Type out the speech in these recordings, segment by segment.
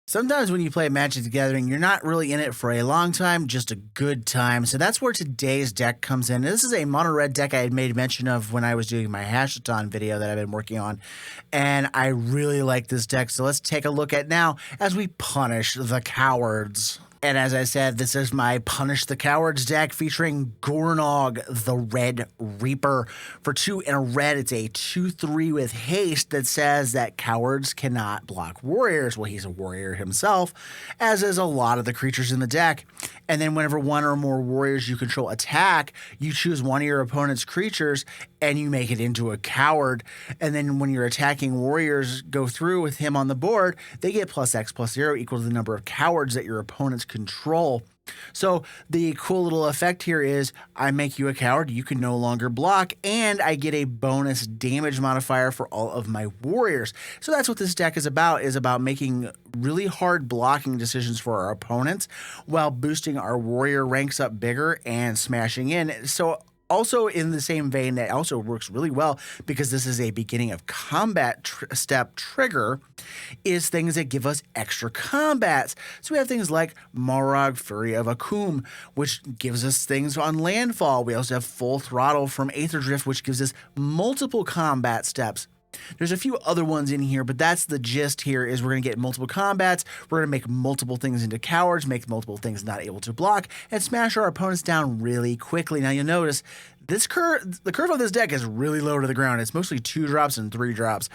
Sometimes when you play Magic the Gathering, you're not really in it for a long time, just a good time. So that's where today's deck comes in. This is a mono red deck I had made mention of when I was doing my Hashathon video that I've been working on. And I really like this deck. So let's take a look at now as we punish the cowards. And as I said, this is my Punish the Cowards deck featuring Gornog, the Red Reaper. For 2 and a red, it's a 2/3 with haste that says that cowards cannot block warriors. Well, he's a warrior himself, as is a lot of the creatures in the deck. And then whenever one or more warriors you control attack, you choose one of your opponent's creatures and you make it into a coward. And then when your attacking warriors go through with him on the board, they get +X+0 equal to the number of cowards that your opponents control. So the cool little effect here is I make you a coward, you can no longer block, and I get a bonus damage modifier for all of my warriors. So that's what this deck is about making really hard blocking decisions for our opponents while boosting our warrior ranks up bigger and smashing in. So also in the same vein, that also works really well because this is a beginning of combat step trigger, is things that give us extra combats. So we have things like Morag, Fury of Akum, which gives us things on landfall. We also have Full Throttle from Aether Drift, which gives us multiple combat steps. There's a few other ones in here, but that's the gist here is we're going to get multiple combats, we're going to make multiple things into cowards, make multiple things not able to block, and smash our opponents down really quickly. Now you'll notice the curve of this deck is really low to the ground. It's mostly 2 drops and 3 drops.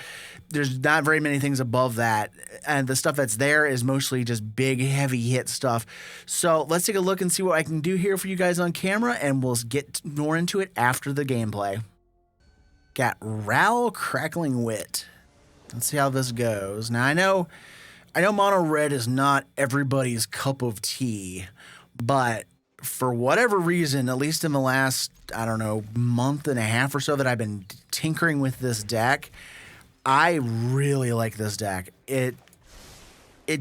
There's not very many things above that, and the stuff that's there is mostly just big, heavy hit stuff. So let's take a look and see what I can do here for you guys on camera, and we'll get more into it after the gameplay. Got Ral Crackling Wit. Let's see how this goes. Now I know mono red is not everybody's cup of tea, but for whatever reason, at least in the last, I don't know, month and a half or so that I've been tinkering with this deck, I really like this deck. It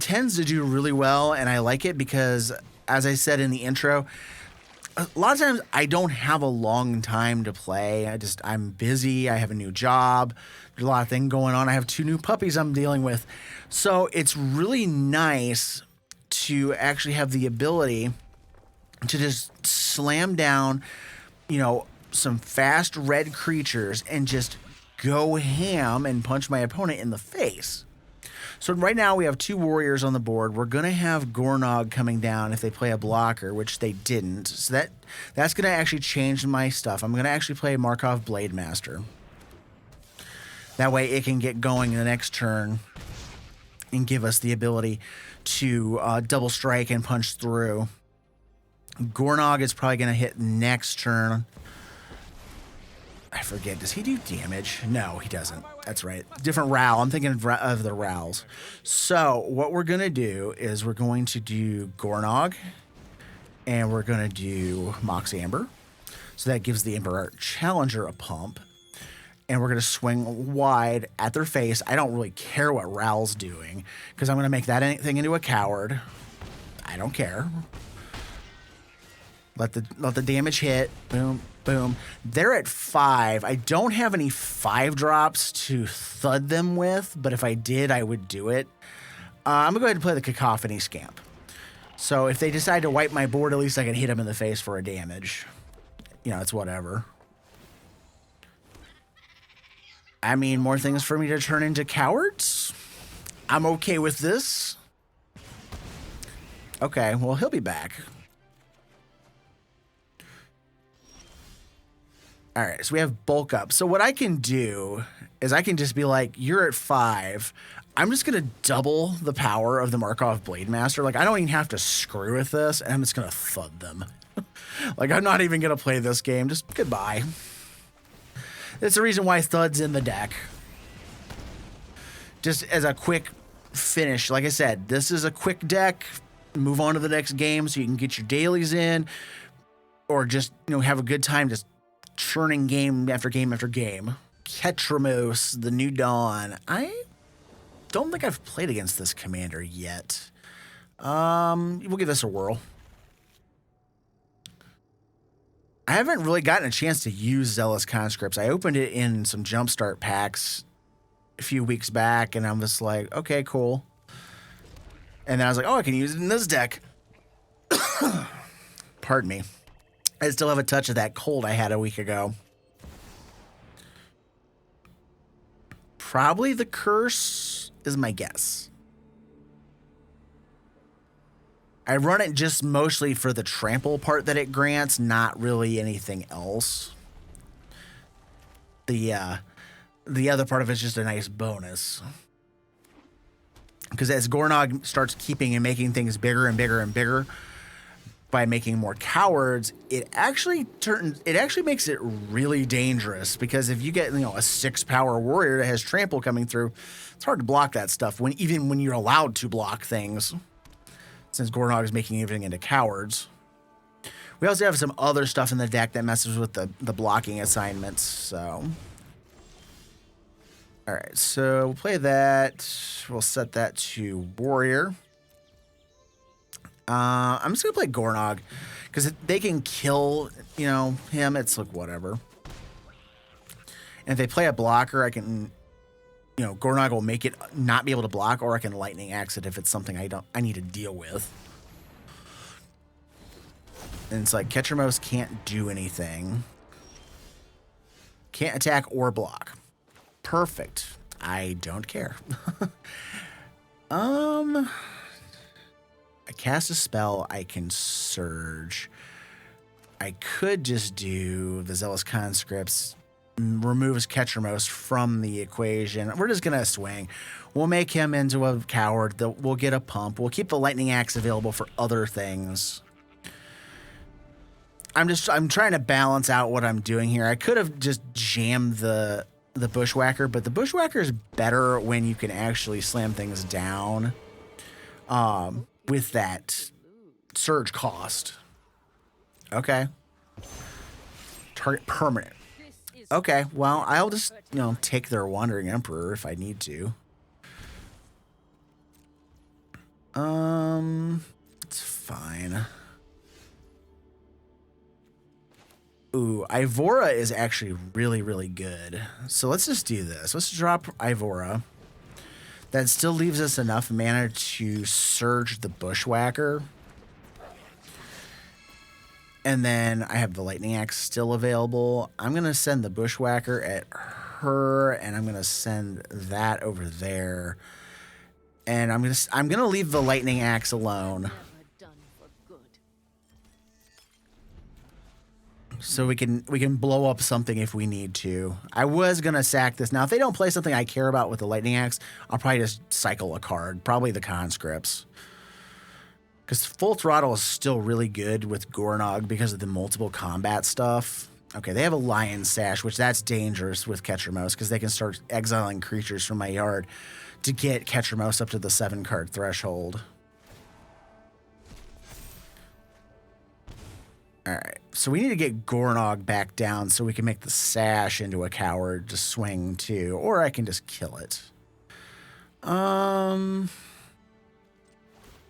tends to do really well, and I like it because, as I said in the intro, a lot of times I don't have a long time to play. I'm busy. I have a new job. There's a lot of things going on. I have 2 new puppies I'm dealing with. So it's really nice to actually have the ability to just slam down, some fast red creatures and just go ham and punch my opponent in the face. So right now we have 2 warriors on the board. We're going to have Gornog coming down if they play a blocker, which they didn't. So that's going to actually change my stuff. I'm going to actually play Markov Blademaster. That way it can get going the next turn and give us the ability to double strike and punch through. Gornog is probably going to hit next turn. I forget, does he do damage? No, he doesn't. That's right. Different Ral. I'm thinking of the Rals. So what we're going to do is we're going to do Gornog, and we're going to do Mox Amber. So that gives the Emperor Challenger a pump. And we're going to swing wide at their face. I don't really care what Ral's doing, because I'm going to make that thing into a coward. I don't care. Let the damage hit. Boom. Boom. They're at 5. I don't have any 5 drops to thud them with, but if I did, I would do it. I'm going to go ahead and play the Cacophony Scamp. So if they decide to wipe my board, at least I can hit them in the face for a damage. It's whatever. I mean, more things for me to turn into cowards? I'm okay with this. Okay, well, he'll be back. All right, so we have bulk up. So what I can do is I can just be like, you're at 5. I'm just going to double the power of the Markov Blademaster. Like, I don't even have to screw with this, and I'm just going to thud them. Like, I'm not even going to play this game. Just goodbye. That's the reason why Thud's in the deck. Just as a quick finish. Like I said, this is a quick deck. Move on to the next game so you can get your dailies in. Or just, have a good time just churning game after game after game. Ketramose, the New Dawn. I don't think I've played against this commander yet. We'll give this a whirl. I haven't really gotten a chance to use Zealous Conscripts. I opened it in some Jumpstart packs a few weeks back, and I'm just like, okay, cool. And then I was like, oh, I can use it in this deck. Pardon me. I still have a touch of that cold I had a week ago. Probably the curse is my guess. I run it just mostly for the trample part that it grants, not really anything else. The other part of it's just a nice bonus. Because as Gornog starts keeping and making things bigger and bigger and bigger by making more cowards, it actually makes it really dangerous. Because if you get, a 6-power warrior that has trample coming through, it's hard to block that stuff even when you're allowed to block things. Since Gornog is making everything into cowards. We also have some other stuff in the deck that messes with the blocking assignments, so. Alright, so we'll play that. We'll set that to Warrior. I'm just going to play Gornog, because they can kill, him. It's like, whatever. And if they play a blocker, I can... Gornog will make it not be able to block, or I can lightning axe it if it's something I need to deal with. And it's like Ketramose can't do anything. Can't attack or block. Perfect. I don't care. I cast a spell, I can surge. I could just do the Zealous Conscripts. Removes Ketramose from the equation. We're just gonna swing. We'll make him into a coward. We'll get a pump. We'll keep the lightning axe available for other things. I'm trying to balance out what I'm doing here. I could have just jammed the Bushwhacker, but the Bushwhacker is better when you can actually slam things down with that surge cost. Okay. Target permanent. Okay, well, I'll just, take their Wandering Emperor if I need to. It's fine. Ooh, Ivora is actually really, really good. So let's just do this. Let's drop Ivora. That still leaves us enough mana to surge the Bushwhacker. And then I have the Lightning Axe still available. I'm going to send the Bushwhacker at her, and I'm going to send that over there. And I'm going to leave the Lightning Axe alone. So we can blow up something if we need to. I was going to sack this. Now, if they don't play something I care about with the Lightning Axe, I'll probably just cycle a card. Probably the Conscripts. Because Full Throttle is still really good with Gornog because of the multiple combat stuff. Okay, they have a Lion Sash, which that's dangerous with Ketramose because they can start exiling creatures from my yard to get Ketramose up to the 7-card threshold. Alright, so we need to get Gornog back down so we can make the Sash into a coward to swing too. Or I can just kill it.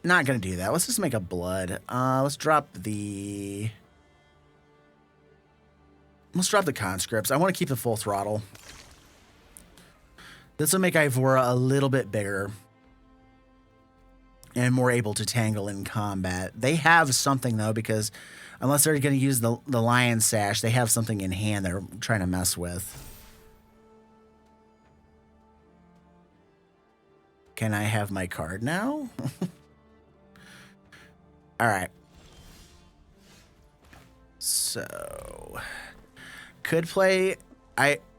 Not gonna do that. Let's just make a blood. Let's drop the conscripts. I want to keep the Full Throttle. This will make Ivora a little bit bigger and more able to tangle in combat. They have something though, because unless they're going to use the Lion Sash, they have something in hand they're trying to mess with. Can I have my card now? All right. So could play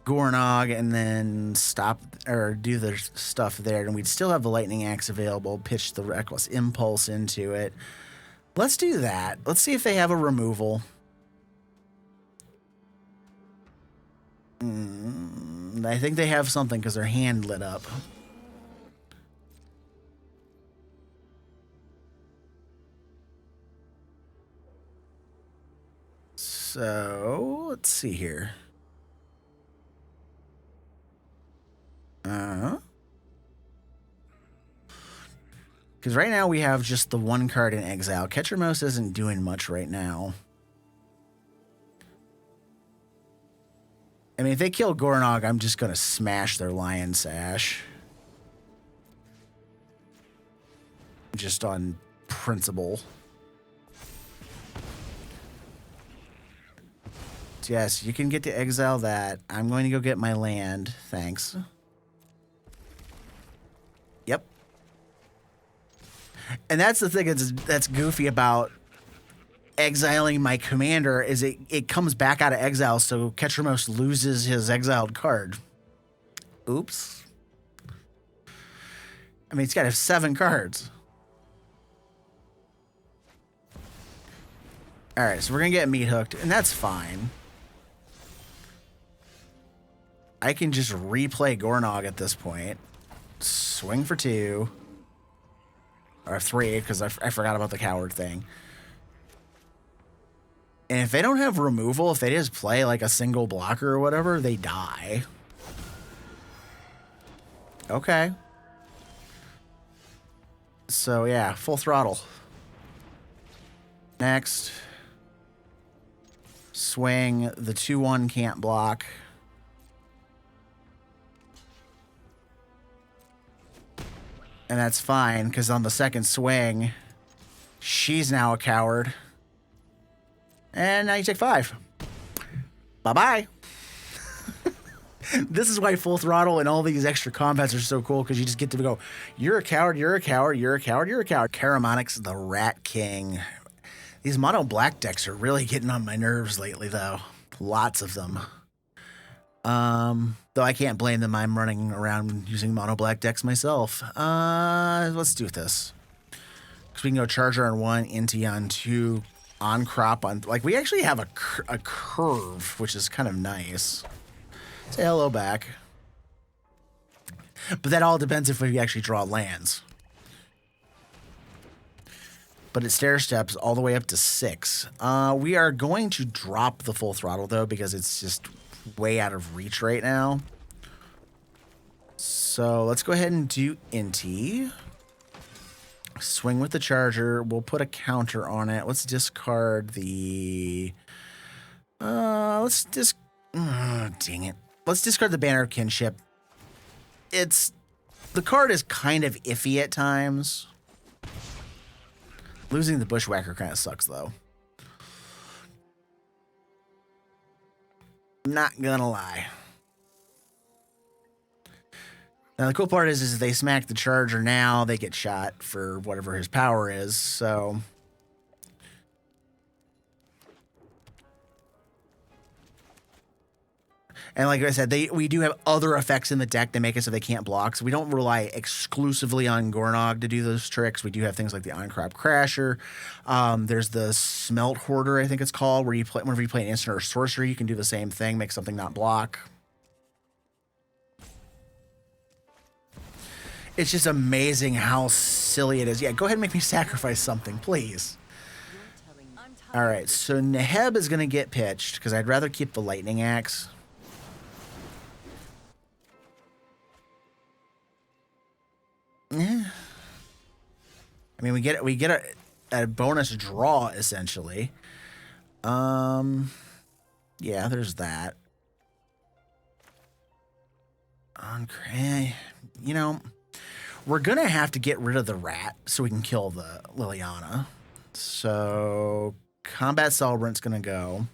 Gornog and then stop or do the stuff there, and we'd still have the Lightning Axe available. Pitch the Reckless Impulse into it. Let's do that. Let's see if they have a removal. I think they have something because their hand lit up. So, let's see here. Because right now we have just the one card in exile. Ketramose isn't doing much right now. I mean, if they kill Gornog, I'm just going to smash their Lion Sash. just on principle. Yes, you can get to exile that. I'm going to go get my land. Thanks. Yep. And that's the thing that's goofy about exiling my commander is it comes back out of exile, so Ketramose loses his exiled card. Oops. I mean, he's got 7 cards. All right, so we're going to get meat hooked, and that's fine. I can just replay Gornog at this point. Swing for 2. Or 3, because I forgot about the coward thing. And if they don't have removal, if they just play like a single blocker or whatever, they die. Okay. So yeah, full throttle. Next. Swing. The 2/1 can't block. And that's fine, because on the second swing, she's now a coward. And now you take 5. Bye-bye. This is why full throttle and all these extra combats are so cool, because you just get to go, you're a coward, you're a coward, you're a coward, you're a coward. Karumonix, the Rat King. These mono black decks are really getting on my nerves lately, though. Lots of them. Though I can't blame them. I'm running around using mono black decks myself. Let's do this. Because we can go Charger on 1, Inti on 2, on crop on... Like, we actually have a curve, which is kind of nice. Say hello back. But that all depends if we actually draw lands. But it stair steps all the way up to 6. We are going to drop the full throttle, though, because it's just way out of reach right now. So let's go ahead and do Inti. Swing with the Charger. We'll put a counter on it. Let's discard the... dang it. Let's discard the Banner of Kinship. The card is kind of iffy at times. Losing the Bushwhacker kind of sucks, though. Not gonna lie. Now, the cool part is if they smack the Charger now, they get shot for whatever his power is, so... And like I said, we do have other effects in the deck that make it so they can't block. So we don't rely exclusively on Gornog to do those tricks. We do have things like the On-Crop Crasher. There's the Smelt Hoarder, I think it's called, where whenever you play an instant or sorcery, you can do the same thing, make something not block. It's just amazing how silly it is. Yeah, go ahead and make me sacrifice something, please. All right, so Neheb is going to get pitched because I'd rather keep the Lightning Axe. Yeah. I mean, we get a bonus draw essentially. Yeah, there's that. You know, we're gonna have to get rid of the rat so we can kill the Liliana. So Combat Celebrant's gonna go.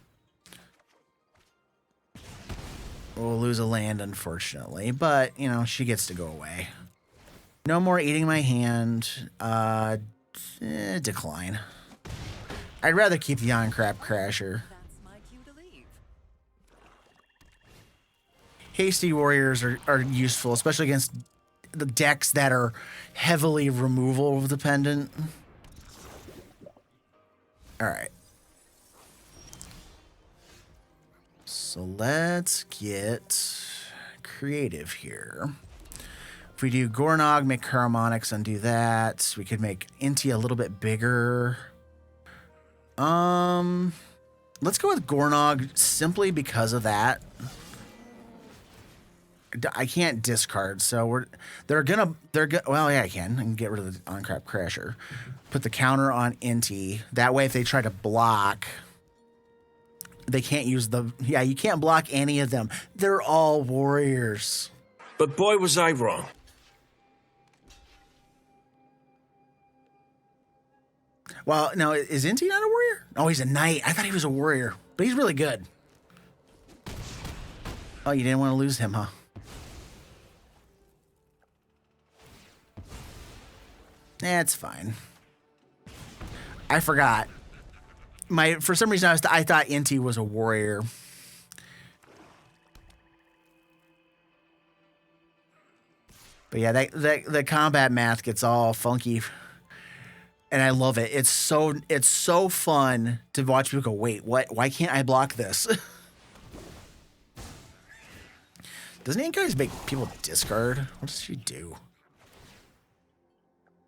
We'll lose a land, unfortunately, but you know she gets to go away. No more eating my hand. Decline. I'd rather keep the On-Crop Crasher. Hasty Warriors are useful, especially against the decks that are heavily removal dependent. All right. So let's get creative here. If we do Gornog, make Karumonix, undo that. We could make Inti a little bit bigger. Let's go with Gornog simply because of that. I can't discard, so well, yeah, I can get rid of the On-Crop Crasher. Put the counter on Inti. That way, if they try to block, they can't use yeah, you can't block any of them. They're all warriors. But boy, was I wrong. Well, no, is Inti not a warrior? Oh, he's a knight. I thought he was a warrior, but he's really good. Oh, you didn't want to lose him, huh? It's fine. I forgot. For some reason, I thought Inti was a warrior. But yeah, the combat math gets all funky, and I love it. It's so fun to watch people go, wait, what? Why can't I block this? Doesn't it guys make people discard? What does she do?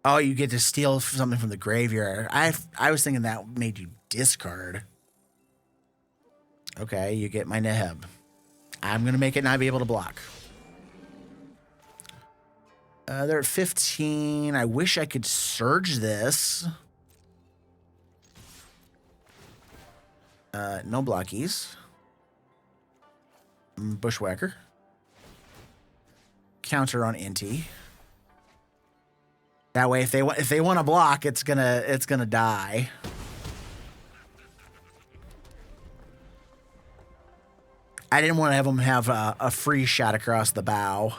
Oh, you get to steal something from the graveyard. I was thinking that made you discard. Okay, you get my Neheb. I'm gonna make it not be able to block. They're at 15. I wish I could surge this. No blockies. Bushwhacker. Counter on Inti. That way, if they want to block, it's gonna die. I didn't want to have them have a free shot across the bow.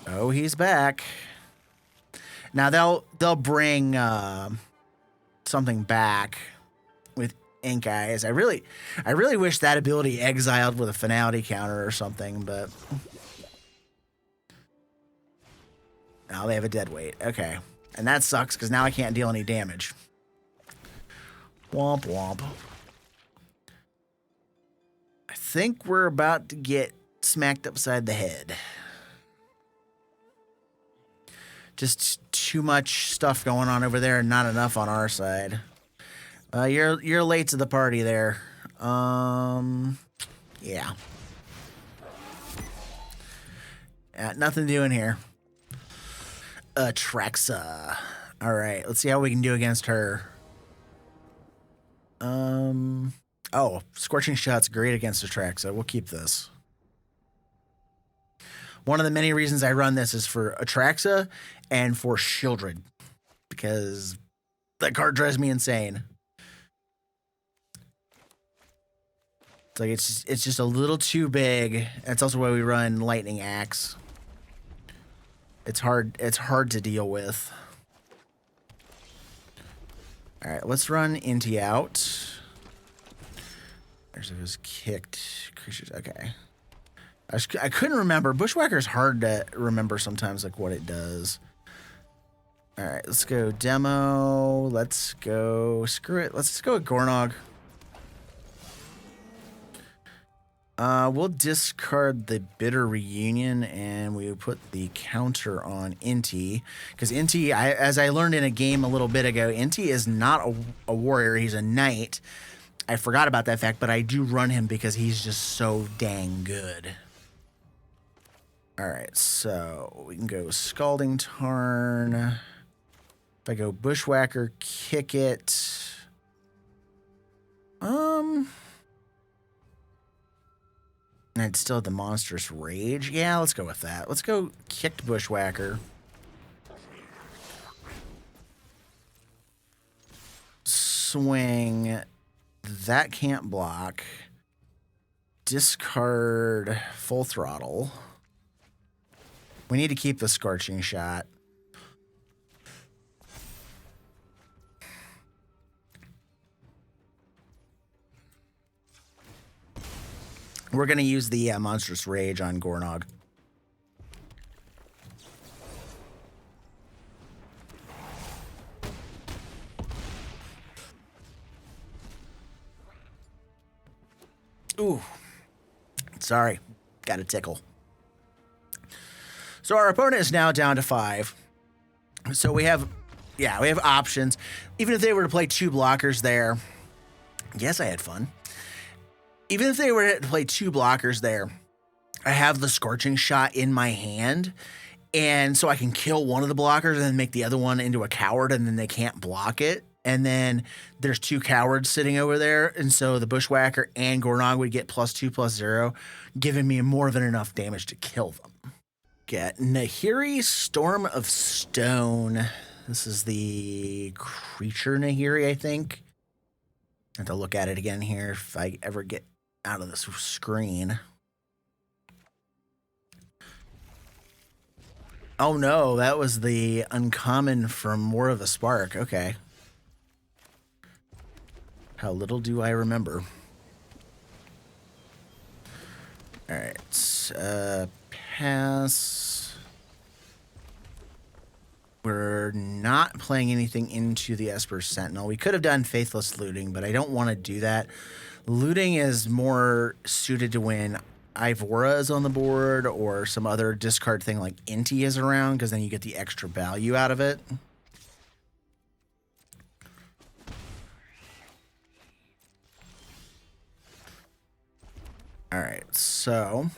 Oh, he's back. Now they'll bring something back with Ink Eyes. I really wish that ability exiled with a finality counter or something, but now they have a dead weight. Okay, and that sucks because now I can't deal any damage. Womp womp. I think we're about to get smacked upside the head. Just too much stuff going on over there and not enough on our side. You're late to the party there. Yeah. Nothing doing here. Atraxa. All right, let's see how we can do against her. Oh, Scorching Shot's great against Atraxa. We'll keep this. One of the many reasons I run this is for Atraxa and for Shieldred, because that card drives me insane. It's like it's just a little too big. That's also why we run Lightning Axe. It's hard to deal with. All right, let's run Inti out. There's those kicked creatures. Okay. I couldn't remember. Bushwhacker's hard to remember sometimes, like what it does. All right, let's go demo. Let's go. Screw it. Let's just go with Gornog. We'll discard the Bitter Reunion and we put the counter on Inti. Because Inti, as I learned in a game a little bit ago, Inti is not a warrior. He's a knight. I forgot about that fact, but I do run him because he's just so dang good. All right, so we can go Scalding Tarn. If I go Bushwhacker, kick it. And I'd still have the Monstrous Rage. Yeah, let's go with that. Let's go kicked Bushwhacker. Swing. That can't block. Discard Full Throttle. We need to keep the Scorching Shot. We're going to use the Monstrous Rage on Gornog. Ooh. Sorry. Got a tickle. So our opponent is now down to 5. So we have options. Even if they were to play 2 blockers there. Yes, I had fun. Even if they were to play 2 blockers there, I have the Scorching Shot in my hand. And so I can kill one of the blockers and then make the other one into a coward and then they can't block it. And then there's 2 cowards sitting over there. And so the Bushwhacker and Gornog would get +2/+0, giving me more than enough damage to kill them. Get Nahiri, Storm of Stone. This is the creature Nahiri, I think. I have to look at it again here if I ever get out of this screen. Oh no, that was the uncommon from War of the Spark. Okay. How little do I remember? Alright, pass. We're not playing anything into the Esper Sentinel. We could have done Faithless Looting, but I don't want to do that. Looting is more suited to when Ivora is on the board or some other discard thing like Inti is around, because then you get the extra value out of it. Alright, so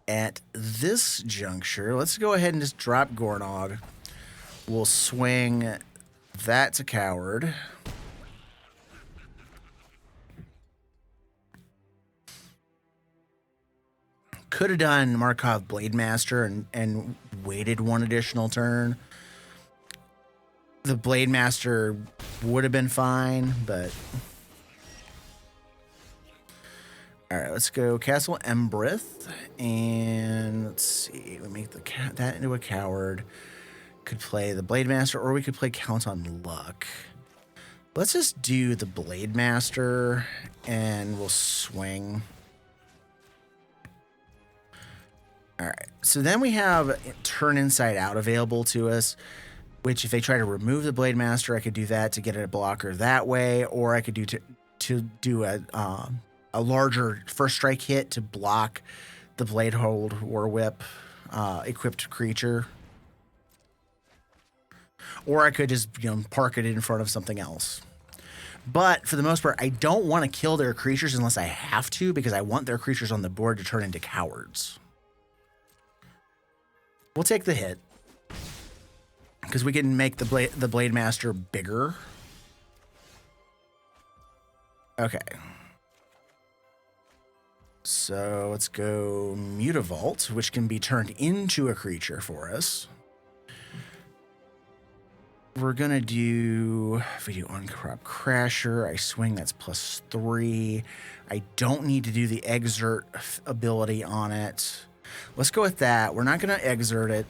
at this juncture, let's go ahead and just drop Gornog. We'll swing that to Coward. Could have done Markov Blademaster and waited one additional turn. The Blademaster would have been fine, but... Alright, let's go Castle Embrith, and let's see, we make that into a Coward. Could play the Blademaster, or we could play Count on Luck. Let's just do the Blademaster, and we'll swing. Alright, so then we have Turn Inside Out available to us, which if they try to remove the Blademaster, I could do that to get a blocker that way, or I could do to do a larger first strike hit to block the Bladehold War Whip equipped creature. Or I could just, park it in front of something else. But for the most part, I don't want to kill their creatures unless I have to, because I want their creatures on the board to turn into cowards. We'll take the hit, because we can make the Blademaster bigger. Okay. So let's go Mutavault, which can be turned into a creature for us. We're going to do, if we do Uncrop Crasher, I swing, that's +3. I don't need to do the Exert ability on it. Let's go with that. We're not going to Exert it,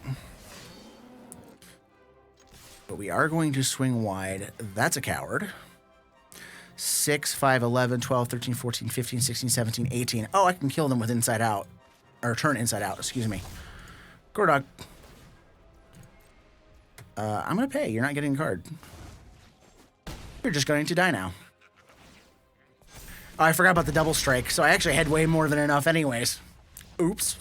but we are going to swing wide. That's a Coward. 6, 5, 11, 12, 13, 14, 15, 16, 17, 18. Oh, I can kill them with Inside Out. Or Turn Inside Out, excuse me. Gornog. I'm going to pay. You're not getting a card. You're just going to die now. Oh, I forgot about the double strike, so I actually had way more than enough anyways. Oops.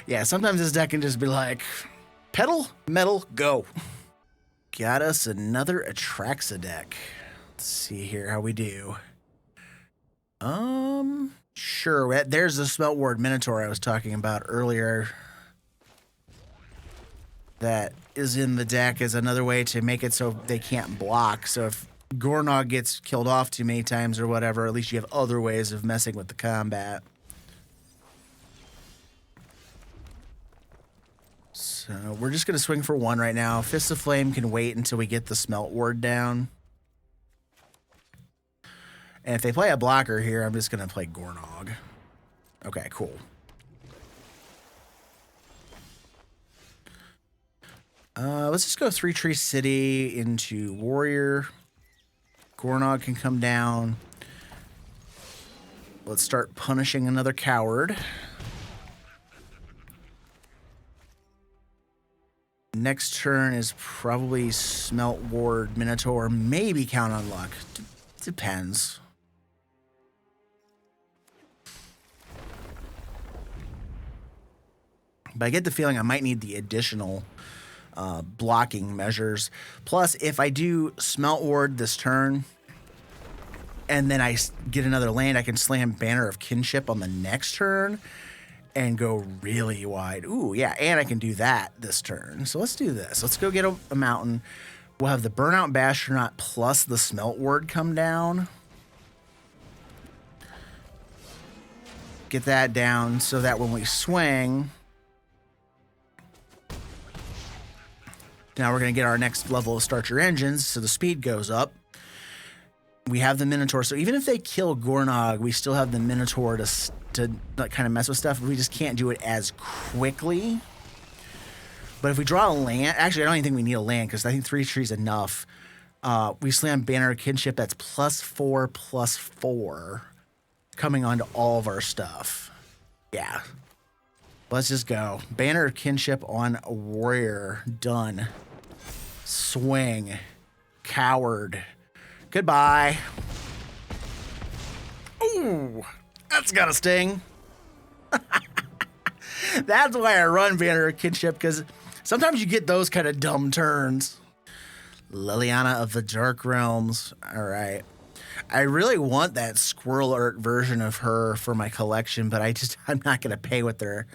Yeah, sometimes this deck can just be like, pedal, metal, go. Got us another Atraxa deck. Let's see here how we do. Sure. There's the Smelt Ward Minotaur I was talking about earlier. That is in the deck as another way to make it so they can't block. So if Gornog gets killed off too many times or whatever, at least you have other ways of messing with the combat. So we're just going to swing for 1 right now. Fist of Flame can wait until we get the Smelt Ward down. And if they play a blocker here, I'm just going to play Gornog. Okay, cool. Let's just go 3 Tree City into Warrior. Gornog can come down. Let's start punishing another Coward. Next turn is probably Smelt Ward, Minotaur, maybe Count on Luck. Depends. But I get the feeling I might need the additional blocking measures. Plus, if I do Smelt Ward this turn, and then I get another land, I can slam Banner of Kinship on the next turn and go really wide. Ooh, yeah, and I can do that this turn. So let's do this. Let's go get a mountain. We'll have the Burnout Bastronaut plus the Smelt Ward come down. Get that down so that when we swing, Now we're going to get our next level of start your engines, so the speed goes up. We have the Minotaur, so even if they kill Gornog, we still have the Minotaur to like, kind of mess with stuff. We just can't do it as quickly. But if we draw a land, actually I don't even think we need a land because I think 3 trees enough. We slam Banner of Kinship, that's +4/+4 coming onto all of our stuff. Yeah. Let's just go. Banner of Kinship on Warrior. Done. Swing. Coward. Goodbye. Ooh, that's got a sting. That's why I run Banner of Kinship, because sometimes you get those kind of dumb turns. Liliana of the Dark Realms. All right. I really want that squirrel art version of her for my collection, but I'm not going to pay what they're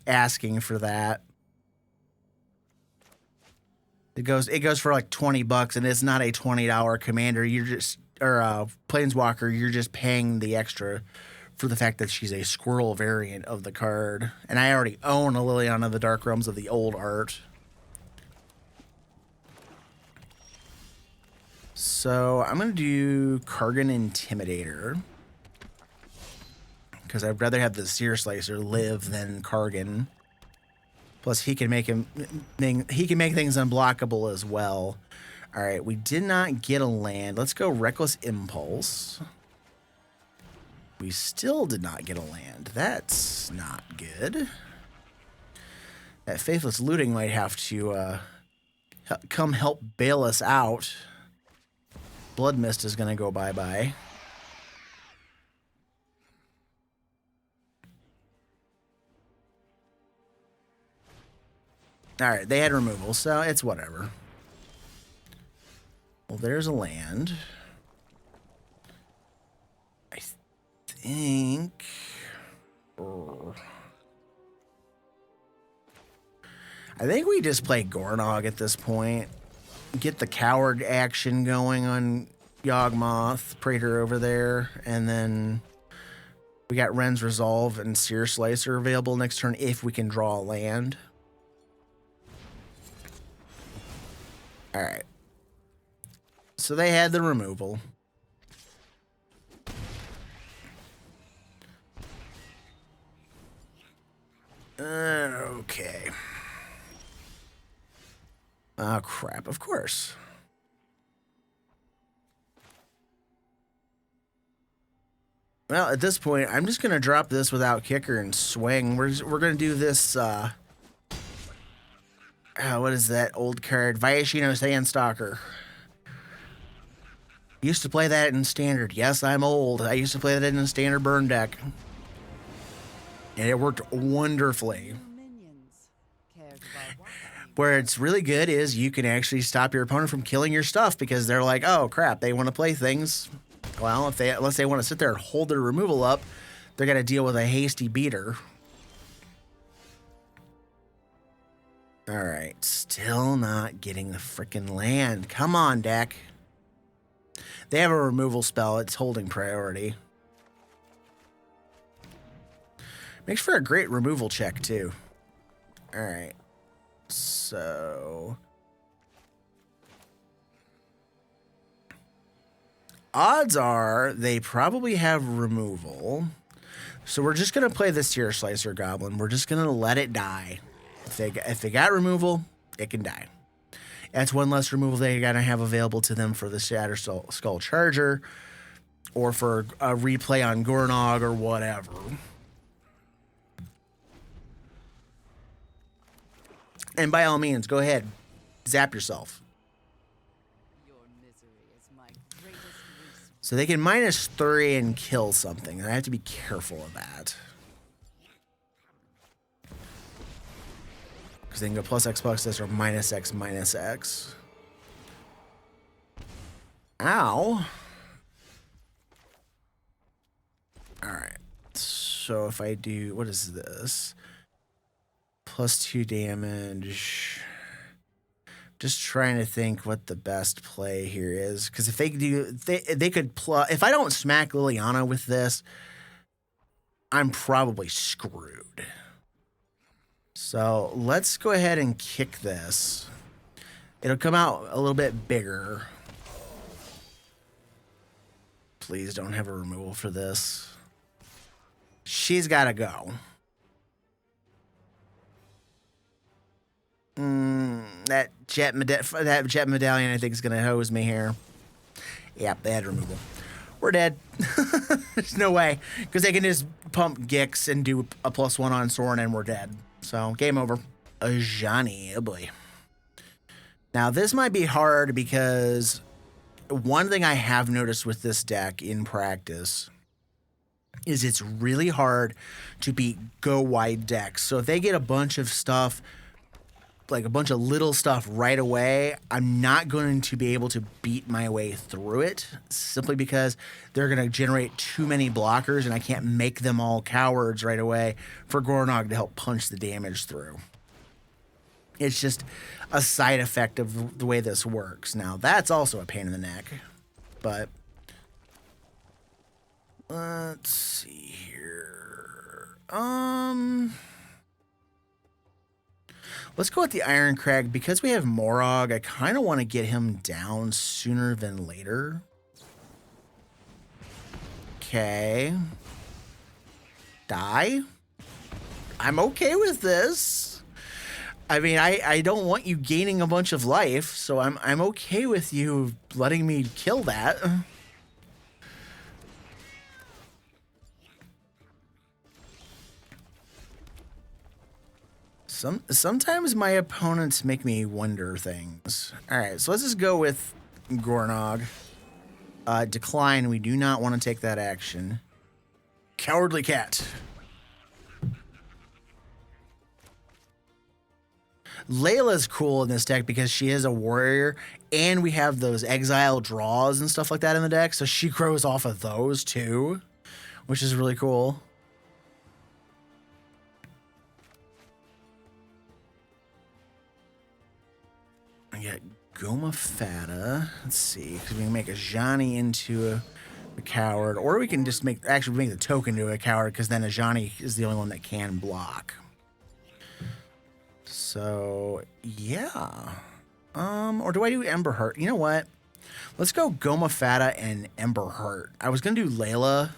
asking for that. It goes for like $20, and it's not a $20 commander. You're just planeswalker. You're just paying the extra for the fact that she's a squirrel variant of the card. And I already own a Liliana of the Dark Realms of the old art. So I'm going to do Kargan Intimidator, because I'd rather have the Seer Slicer live than Kargan. Plus, he can make things unblockable as well. All right, we did not get a land. Let's go Reckless Impulse. We still did not get a land. That's not good. That Faithless Looting might have to come help bail us out. Blood Mist is going to go bye-bye. All right, they had removal, so it's whatever. Well, there's a land. I think... I think we just play Gornog at this point. Get the coward action going on Yawgmoth, Praetor over there, and then we got Ren's Resolve and Seer Slicer available next turn if we can draw a land. All right. So they had the removal. Okay. Oh, crap. Of course. Well, at this point, I'm just going to drop this without kicker and swing. We're going to do this... what is that old card? Viashino Sandstalker. Used to play that in Standard. Yes, I'm old. I used to play that in a Standard burn deck. And it worked wonderfully. Where it's really good is you can actually stop your opponent from killing your stuff because they're like, oh, crap, they want to play things. Well, unless they want to sit there and hold their removal up, they're going to deal with a hasty beater. All right, still not getting the freaking land. Come on, deck. They have a removal spell. It's holding priority. Makes for a great removal check, too. All right. So... odds are they probably have removal. So we're just going to play the Seer Slicer Goblin. We're just going to let it die. If they got removal, it can die. That's one less removal they got to have available to them for the Shatter Skull Charger or for a replay on Gornog or whatever. And by all means, go ahead. Zap yourself. So they can -3 and kill something. I have to be careful of that. Because they can go +X/+X or -X/-X. Ow. Alright. So if I do... what is this? +2 damage. Just trying to think what the best play here is. Because if they do... they could... if I don't smack Liliana with this, I'm probably screwed. So let's go ahead and kick this. It'll come out a little bit bigger. Please don't have a removal for this. She's got to go. That jet medallion I think is going to hose me here. Yep, they had removal. We're dead. There's no way. Because they can just pump Gix and do a +1 on Soren and we're dead. So, game over. Ajani, oh boy. Now, this might be hard because one thing I have noticed with this deck in practice is it's really hard to beat go-wide decks. So if they get a bunch of stuff, like a bunch of little stuff right away, I'm not going to be able to beat my way through it simply because they're going to generate too many blockers and I can't make them all cowards right away for Gornog to help punch the damage through. It's just a side effect of the way this works. Now, that's also a pain in the neck, but let's see here. Let's go with the Iron Crag. Because we have Morog, I kind of want to get him down sooner than later. Okay. Die. I'm okay with this. I mean, I don't want you gaining a bunch of life, so I'm okay with you letting me kill that. Sometimes my opponents make me wonder things. All right, so let's just go with Gornog. Decline, we do not want to take that action. Cowardly Cat. Layla's cool in this deck because she is a warrior, and we have those exile draws and stuff like that in the deck, so she grows off of those too, which is really cool. I got Goma Fata. Let's see, because we can make Ajani into a coward, or we can just make the token into a coward, because then Ajani is the only one that can block. So, yeah. Or do I do Ember Heart? You know what? Let's go Goma Fata and Ember Heart. I was going to do Layla,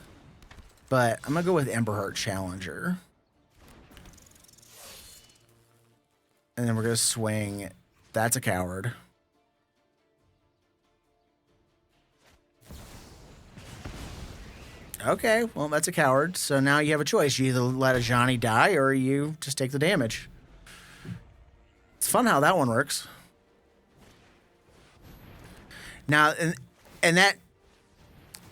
but I'm going to go with Ember Heart Challenger. And then we're going to swing. That's a coward. Okay, well, that's a coward. So now you have a choice. You either let Ajani die or you just take the damage. It's fun how that one works. Now, and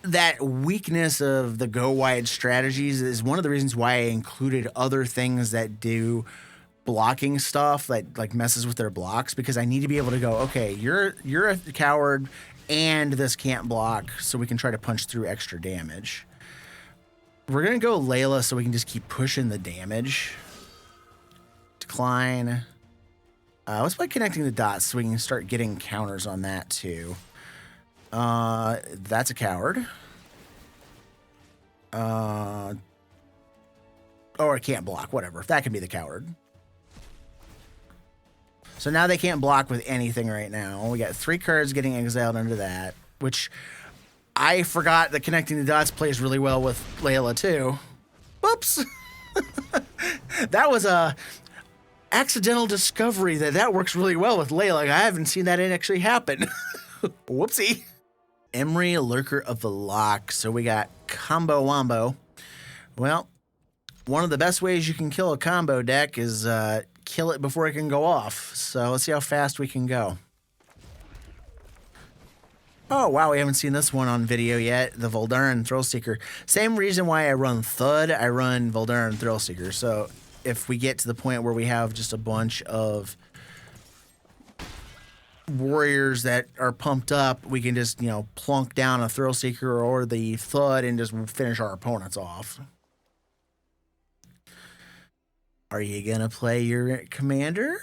that weakness of the go-wide strategies is one of the reasons why I included other things that do blocking stuff that like messes with their blocks, because I need to be able to go, okay, you're a coward and this can't block, so we can try to punch through extra damage. We're going to go Layla so we can just keep pushing the damage. Decline. Let's play Connecting the Dots so we can start getting counters on that too. That's a coward. Or I can't block, whatever. That can be the coward. So now they can't block with anything right now. We got 3 cards getting exiled under that, which I forgot that Connecting the Dots plays really well with Layla too. Whoops. That was a accidental discovery that works really well with Layla. I haven't seen that actually happen. Whoopsie. Emry, Lurker of the Lock. So we got Combo Wombo. Well, one of the best ways you can kill a combo deck is kill it before it can go off. So let's see how fast we can go. Oh, wow, we haven't seen this one on video yet. The Voldaren Thrillseeker. Same reason why I run Thud, I run Voldaren Thrillseeker. So if we get to the point where we have just a bunch of warriors that are pumped up, we can just, plunk down a Thrillseeker or the Thud and just finish our opponents off. Are you going to play your commander?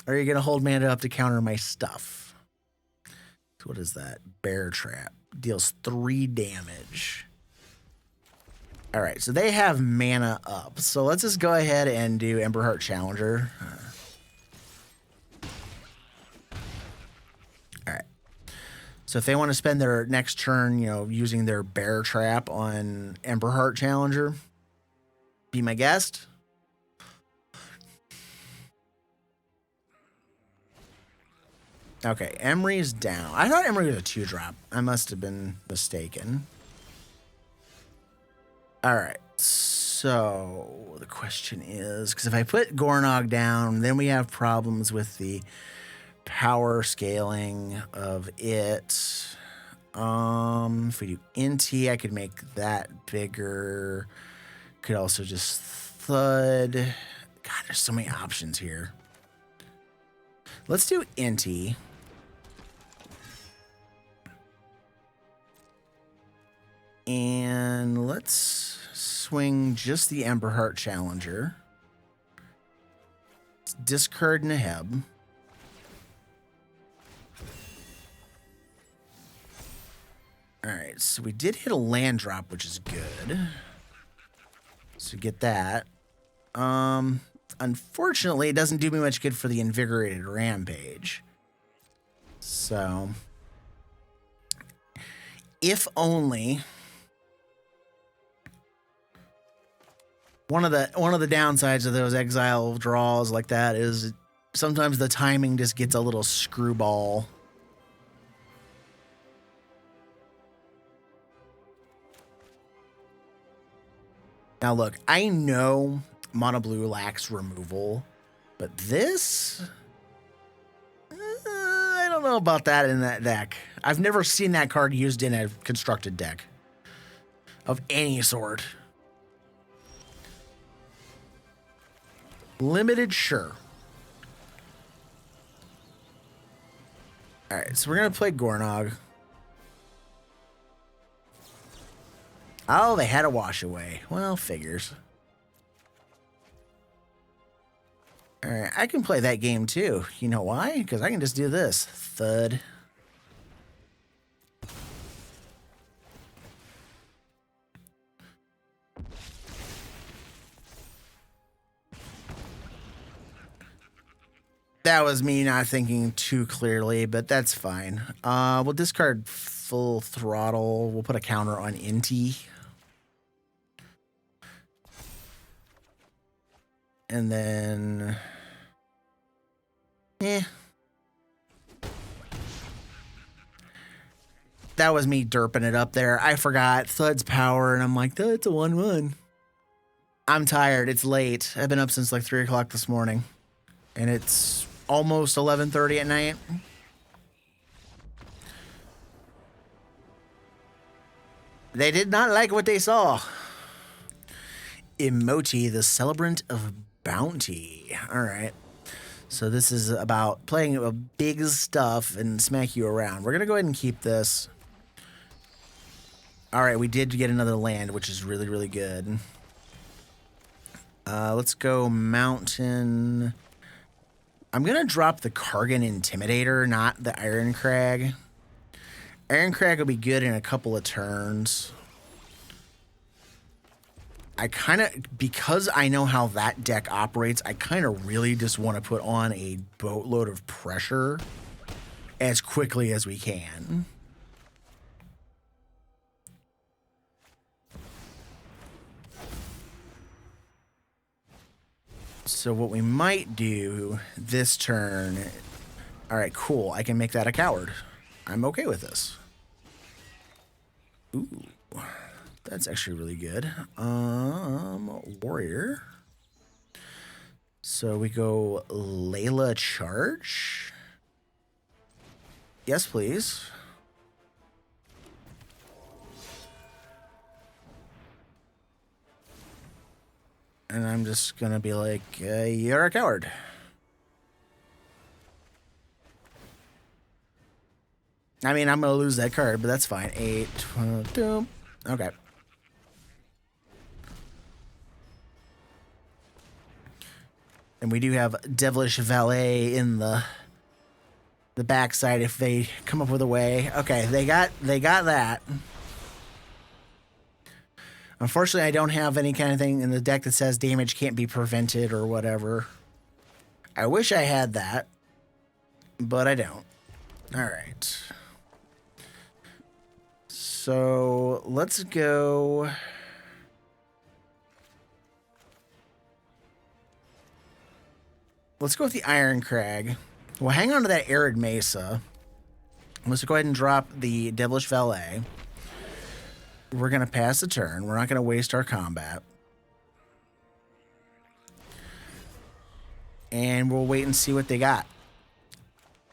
Or are you going to hold mana up to counter my stuff? So what is that? Bear Trap. Deals 3 damage. All right, so they have mana up. So let's just go ahead and do Ember Heart Challenger. So if they want to spend their next turn, you know, using their bear trap on Emberheart Challenger, be my guest. Okay, Emry's down. I thought Emry was a 2-drop. I must have been mistaken. All right, so the question is, because if I put Gornog down, then we have problems with the power scaling of it. If we do Inti, I could make that bigger. Could also just Thud. God, there's so many options here. Let's do Inti. And let's swing just the Emberheart Challenger. Let's discard Naheb. Alright, so we did hit a land drop, which is good. So get that. Unfortunately, it doesn't do me much good for the Invigorated Rampage. So, if only one of the downsides of those exile draws like that is sometimes the timing just gets a little screwball. Now look, I know Mono Blue lacks removal, but this, I don't know about that in that deck. I've never seen that card used in a constructed deck of any sort. Limited, sure. All right, so we're going to play Gornog. Oh, they had a wash away. Well, figures. All right, I can play that game too. You know why? Because I can just do this. Thud. That was me not thinking too clearly, but that's fine. We'll discard Full Throttle. We'll put a counter on Inti. And then, that was me derping it up there. I forgot Thud's power, and I'm like, that's a 1/1. I'm tired. It's late. I've been up since like 3 o'clock this morning, and it's almost 11:30 at night. They did not like what they saw. Imoti, the Celebrant of Bounty. All right. So this is about playing a big stuff and smack you around. We're going to go ahead and keep this. All right, we did get another land, which is really, really good. Let's go Mountain. I'm going to drop the Kargan Intimidator, not the Iron Crag. Iron Crag will be good in a couple of turns. I kind of, because I know how that deck operates, I kind of really just want to put on a boatload of pressure as quickly as we can. So what we might do this turn, all right, cool. I can make that a coward. I'm okay with this. Ooh. That's actually really good. Warrior. So we go Layla Charge. Yes, please. And I'm just going to be like, you're a coward. I mean, I'm going to lose that card, but that's fine. 8, 12, okay. And we do have Devilish Valet in the backside if they come up with a way. Okay, they got that. Unfortunately, I don't have any kind of thing in the deck that says damage can't be prevented or whatever. I wish I had that, but I don't. All right. So let's go. Let's go with the Iron Crag. We'll hang on to that Arid Mesa. Let's go ahead and drop the Devilish Valet. We're going to pass the turn. We're not going to waste our combat. And we'll wait and see what they got.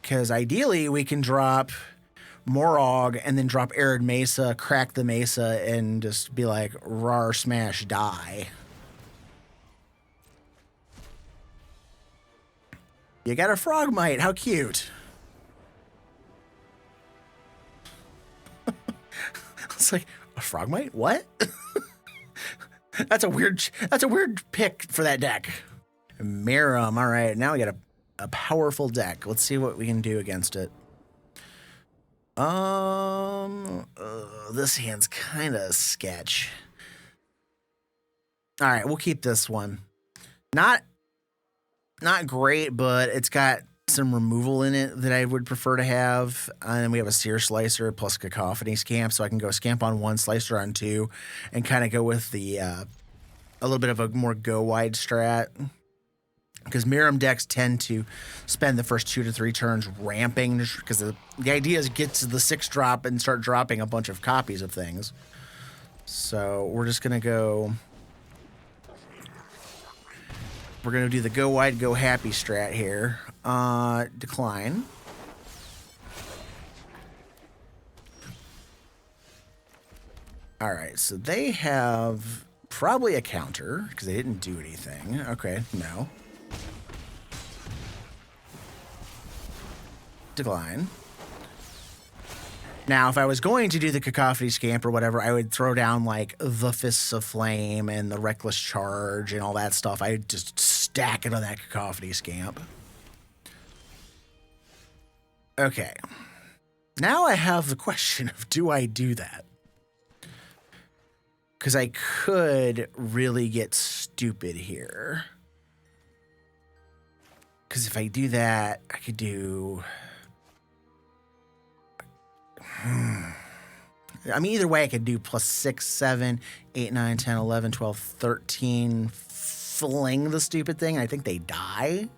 Because ideally, we can drop Morog and then drop Arid Mesa, crack the Mesa, and just be like, rar, smash, die. You got a Frogmite. How cute. It's like, a Frogmite? What? That's a weird pick for that deck. Miirym. All right, now we got a powerful deck. Let's see what we can do against it. This hand's kind of sketch. All right, we'll keep this one. Not great, but it's got some removal in it that I would prefer to have. And we have a Seer Slicer plus Cacophony Scamp, so I can go Scamp on 1, Slicer on 2, and kind of go with the a little bit of a more go-wide strat. Because Miirym decks tend to spend the first 2 to 3 turns ramping, because the idea is get to the 6-drop and start dropping a bunch of copies of things. So we're just going to go... We're going to do the go wide, go happy strat here. Decline. All right, so they have probably a counter because they didn't do anything. Okay, no. Decline. Now, if I was going to do the Cacophony Scamp or whatever, I would throw down, like, the Fists of Flame and the Reckless Charge and all that stuff. I'd just stack it on that Cacophony Scamp. Okay. Now I have the question of, do I do that? Because I could really get stupid here. Because if I do that, I could do... I mean, either way, I could do plus 6, 7, 8, 9, 10, 11, 12, 13, fling the stupid thing. I think they die.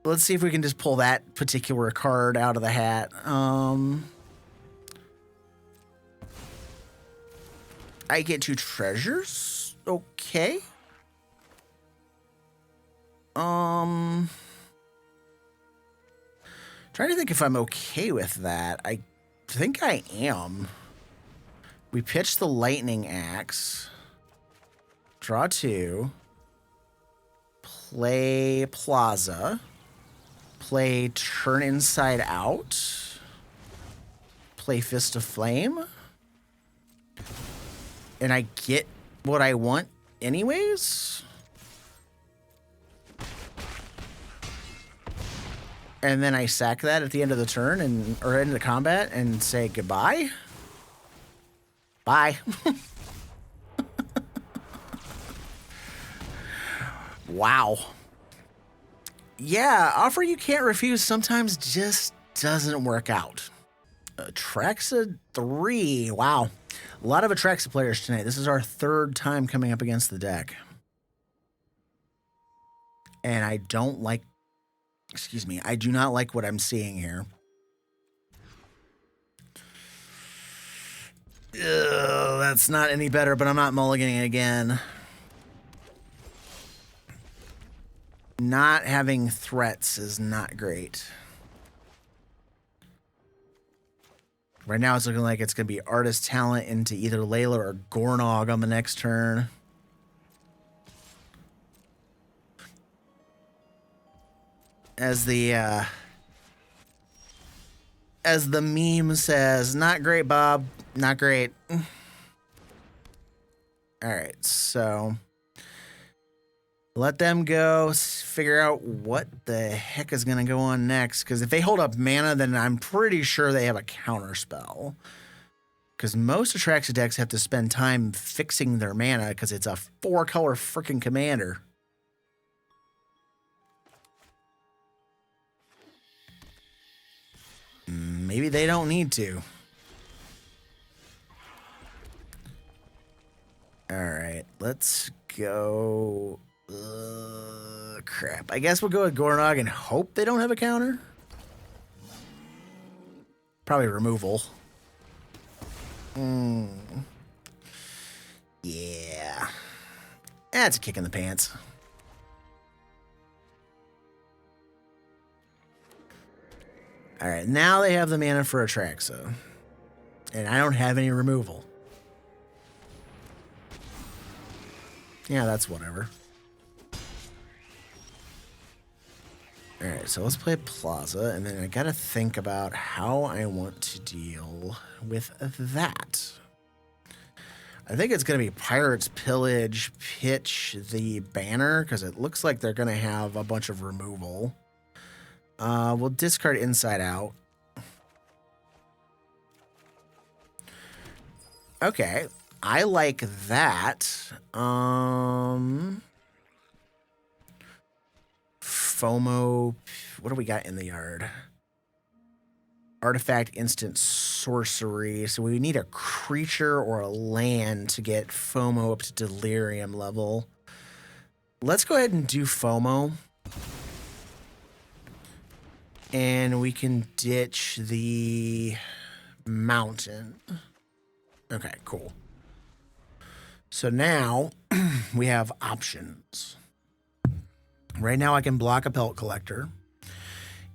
Let's see if we can just pull that particular card out of the hat. I get 2 treasures. Okay. Trying to think if I'm okay with that. I think I am. We pitch the Lightning Axe. Draw 2. Play Plaza. Play Turn Inside Out. Play Fist of Flame. And I get what I want anyways? And then I sack that at the end of the turn or end of the combat and say goodbye. Bye. Wow. Yeah, offer you can't refuse sometimes just doesn't work out. Atraxa 3. Wow. A lot of Atraxa players tonight. This is our 3rd time coming up against the deck. And I don't like... Excuse me. I do not like what I'm seeing here. Ugh, that's not any better, but I'm not mulliganing it again. Not having threats is not great. Right now it's looking like it's going to be Artist Talent into either Layla or Gornog on the next turn. As the meme says, not great, Bob. Not great. All right, so let them go, figure out what the heck is going to go on next. Because if they hold up mana, then I'm pretty sure they have a counter spell. Because most Atraxa decks have to spend time fixing their mana because it's a 4-color freaking commander. maybe they don't need to. Alright, let's go... crap. I guess we'll go with Gornog and hope they don't have a counter. Probably removal. Yeah. That's a kick in the pants. Alright, now they have the mana for Atraxa. And I don't have any removal. Yeah, that's whatever. Alright, so let's play Plaza, and then I gotta think about how I want to deal with that. I think it's gonna be Pirates, Pillage, pitch the banner, because it looks like they're gonna have a bunch of removal. We'll discard Inside Out. Okay, I like that. FOMO, what do we got in the yard? Artifact, instant, sorcery. So we need a creature or a land to get FOMO up to delirium level. Let's go ahead and do FOMO. And we can ditch the mountain. Okay, cool. So now we have options. Right now I can block a Pelt Collector.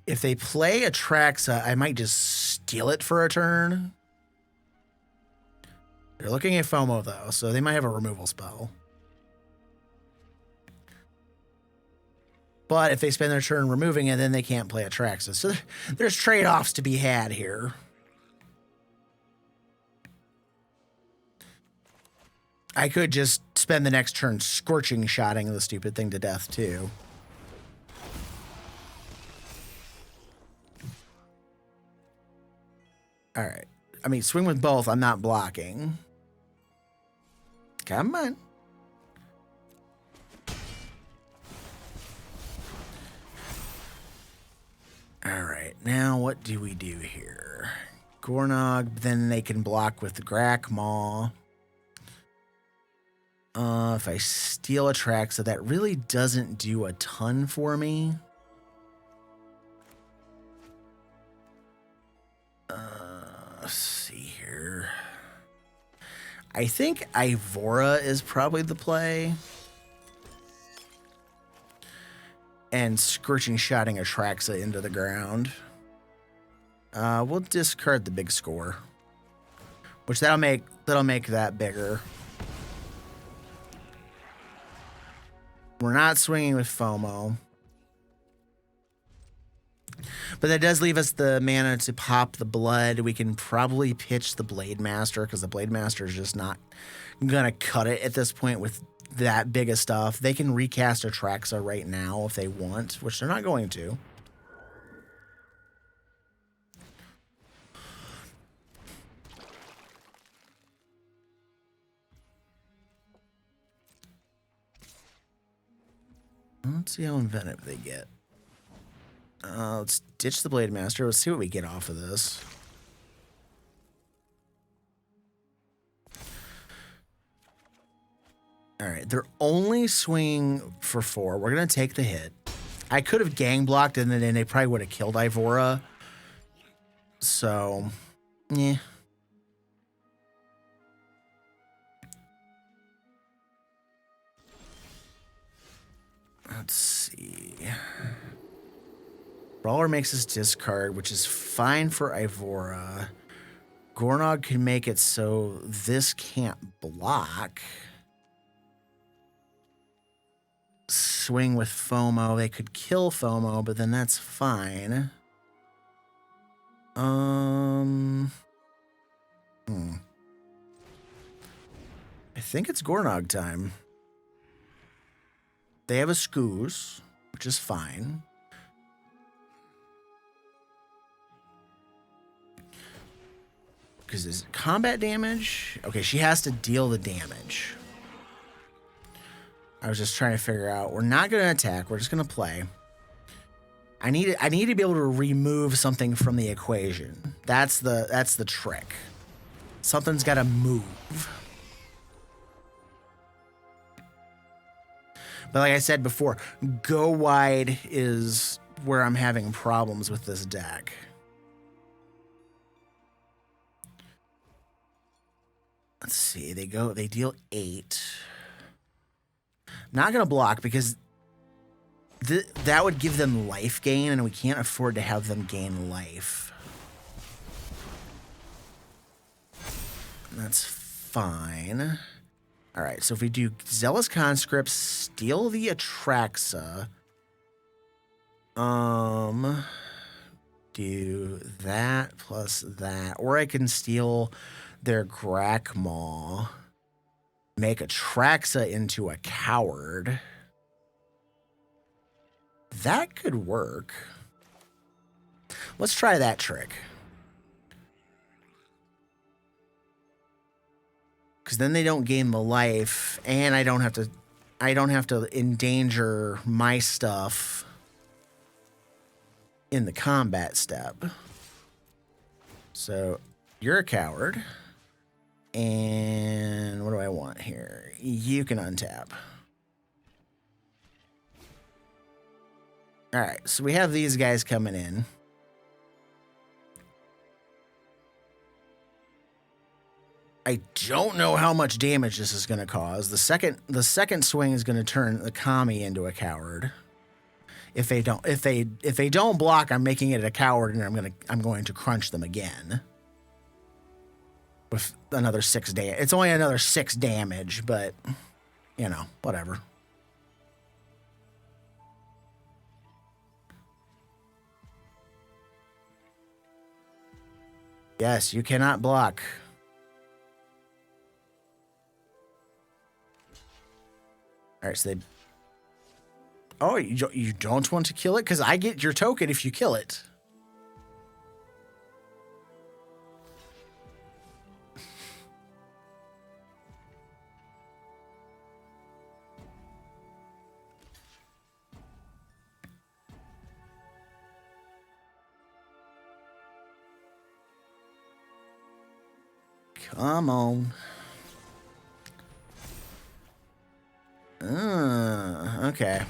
If they play Atraxa, I might just steal it for a turn. They're looking at FOMO, though, so they might have a removal spell. But if they spend their turn removing it, then they can't play Atraxa. So there's trade-offs to be had here. I could just spend the next turn scorching shotting the stupid thing to death, too. All right. I mean, swing with both. I'm not blocking. Come on. All right. Now, what do we do here? Gornog, then they can block with the Grackmaw. If I steal Atraxa, that really doesn't do a ton for me. Let's see here. I think Ivora is probably the play. And scorching shotting Atraxa into the ground. We'll discard the big score. Which that'll make that bigger. We're not swinging with FOMO. But that does leave us the mana to pop the blood. We can probably pitch the Blade Master, because the Blade Master is just not going to cut it at this point with that big of stuff. They can recast Atraxa right now if they want, which they're not going to. Let's see how inventive they get. Let's ditch the Blade Master. Let's see what we get off of this. All right, they're only swinging for 4. We're going to take the hit. I could have gang blocked, and then they probably would have killed Ivora. So, yeah. Let's see. Brawler makes his discard, which is fine for Ivora. Gornog can make it so this can't block. Swing with FOMO. They could kill FOMO, but then that's fine. I think it's Gornog time. They have a Scoos, which is fine. Because is it combat damage? Okay, she has to deal the damage. I was just trying to figure out. We're not going to attack. We're just going to play. I need to be able to remove something from the equation. That's the trick. Something's got to move. But like I said before, go wide is where I'm having problems with this deck. Let's see. They deal 8. Not going to block because that would give them life gain, and we can't afford to have them gain life. That's fine. All right, so if we do Zealous Conscript, steal the Atraxa, do that plus that, or I can steal their Grakmaw, make Atraxa into a coward. That could work. Let's try that trick. Because then they don't gain the life, and I don't have to endanger my stuff in the combat step. So you're a coward. And what do I want here? You can untap. All right, so we have these guys coming in. I don't know how much damage this is going to cause. The second swing is going to turn the Kami into a coward. If they don't block, I'm making it a coward, and I'm going to crunch them again with another 6 damage. It's only another 6 damage, but you know, whatever. Yes, you cannot block. All right, so they... Oh, you don't want to kill it? Because I get your token if you kill it. Come on. Okay.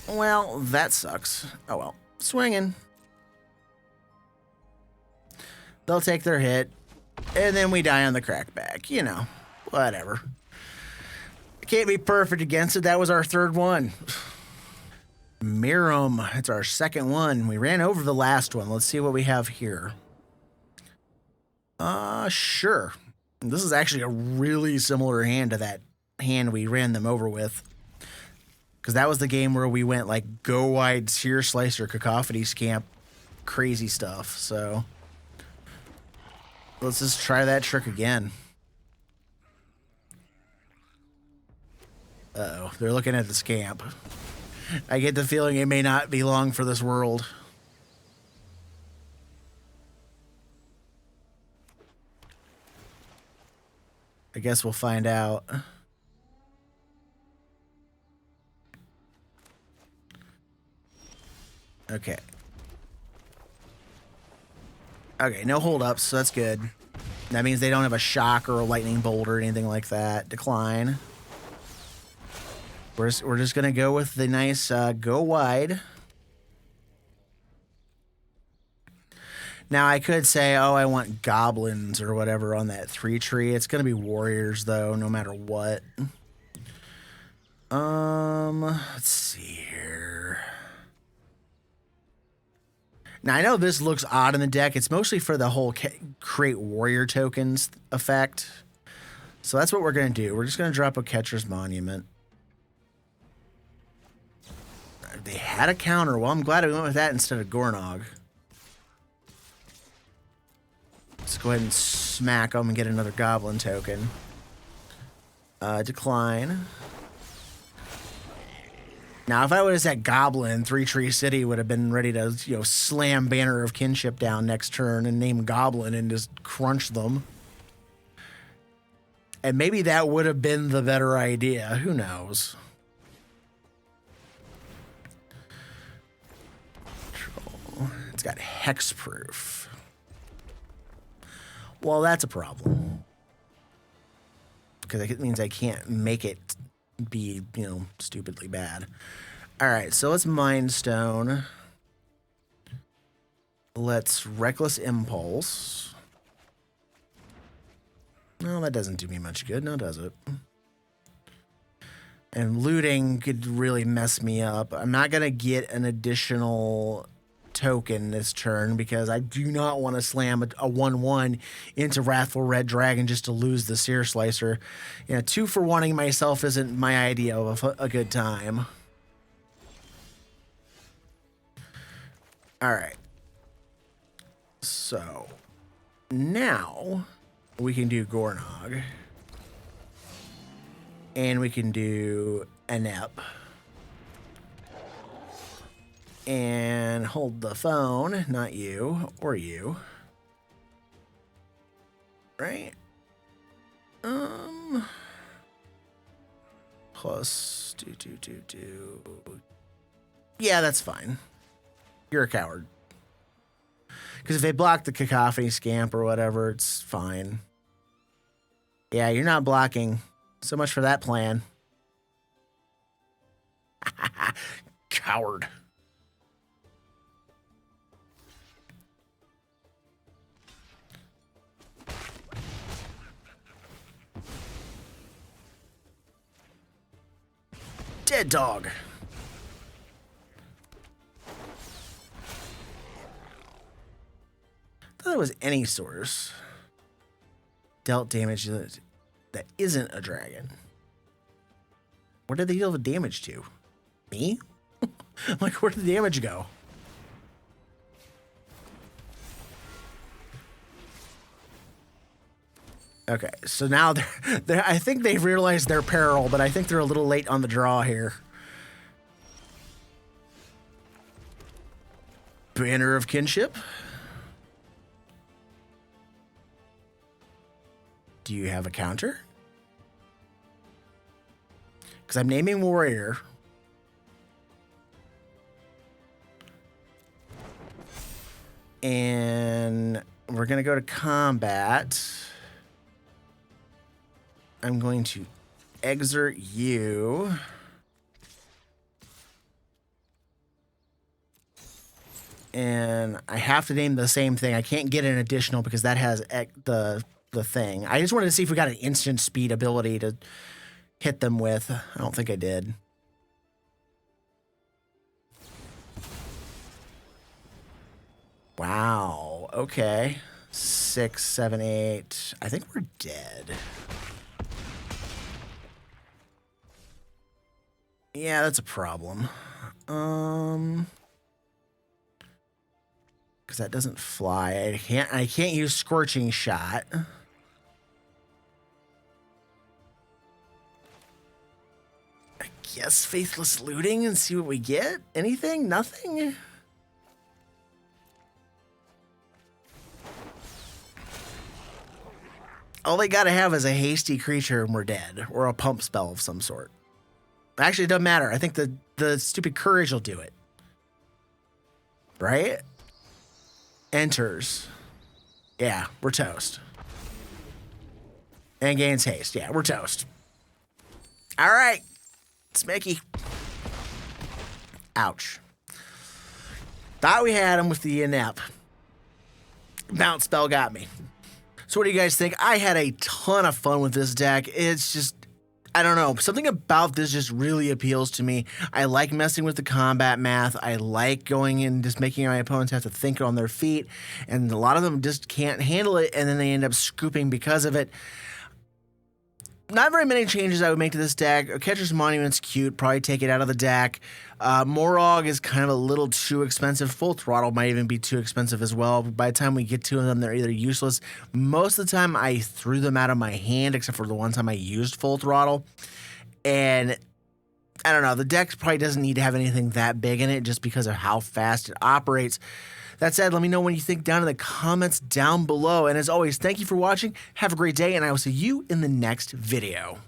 Well, that sucks. Oh well. Swinging. They'll take their hit, and then we die on the crackback. You know, whatever. Can't be perfect against it. That was our 3rd one. Miirym. It's our 2nd one. We ran over the last one. Let's see what we have here. Sure. This is actually a really similar hand to that hand we ran them over with. Because that was the game where we went like go wide, Sear Slicer, Cacophony Scamp, crazy stuff. So let's just try that trick again. Uh-oh, they're looking at the Scamp. I get the feeling it may not be long for this world. I guess we'll find out. Okay. Okay, no holdups, so that's good. That means they don't have a shock or a lightning bolt or anything like that. Decline. We're just going to go with the nice go wide. Now, I could say, oh, I want goblins or whatever on that 3 tree. It's going to be warriors, though, no matter what. Let's see here. Now, I know this looks odd in the deck. It's mostly for the whole create warrior tokens effect. So that's what we're going to do. We're just going to drop a Catcher's Monument. They had a counter. Well, I'm glad we went with that instead of Gornog. Let's go ahead and smack them and get another goblin token. Decline. Now, if I would have said goblin, 3 Tree City would have been ready to, you know, slam Banner of Kinship down next turn and name goblin and just crunch them. And maybe that would have been the better idea. Who knows? It's got hexproof. Well, that's a problem. Because it means I can't make it be, you know, stupidly bad. All right, so let's Mind Stone. Let's Reckless Impulse. No, that doesn't do me much good, now does it? And looting could really mess me up. I'm not going to get an additional token this turn because I do not want to slam a 1/1 into Wrathful Red Dragon just to lose the Seer Slicer. You know, 2 for 1ing myself isn't my idea of a good time. All right. So now we can do Gornog. And we can do Anep. And hold the phone, not you, or you. Right? Plus, Yeah, that's fine. You're a coward. Because if they block the Cacophony Scamp or whatever, it's fine. Yeah, you're not blocking. So much for that plan. Coward. Dead dog. I thought it was any source. Dealt damage that isn't a dragon. Where did they deal the damage to? Me? Like, where did the damage go? Okay, so now they're I think they've realized their peril, but I think they're a little late on the draw here. Banner of Kinship. Do you have a counter? Because I'm naming warrior. And we're going to go to combat. I'm going to exert you. And I have to name the same thing. I can't get an additional because that has the thing. I just wanted to see if we got an instant speed ability to hit them with. I don't think I did. Wow. Okay. 6, 7, 8. I think we're dead. Yeah, that's a problem. Because that doesn't fly. I can't use Scorching Shot. I guess Faithless Looting and see what we get. Anything? Nothing? All they gotta have is a hasty creature and we're dead. Or a pump spell of some sort. Actually, it doesn't matter. I think the stupid courage will do it. Right? Enters. Yeah, we're toast. And gains haste. Yeah, we're toast. All right. Smicky. Ouch. Thought we had him with the inept. Bounce spell got me. So what do you guys think? I had a ton of fun with this deck. It's just, I don't know. Something about this just really appeals to me. I like messing with the combat math. I like going and just making my opponents have to think on their feet. And a lot of them just can't handle it, and then they end up scooping because of it. Not very many changes I would make to this deck. Catcher's Monument's cute. Probably take it out of the deck. Morog is kind of a little too expensive. Full Throttle might even be too expensive as well. By the time we get to them, they're either useless. Most of the time, I threw them out of my hand, except for the one time I used Full Throttle. And I don't know. The deck probably doesn't need to have anything that big in it just because of how fast it operates. That said, let me know what you think down in the comments down below. And as always, thank you for watching. Have a great day, and I will see you in the next video.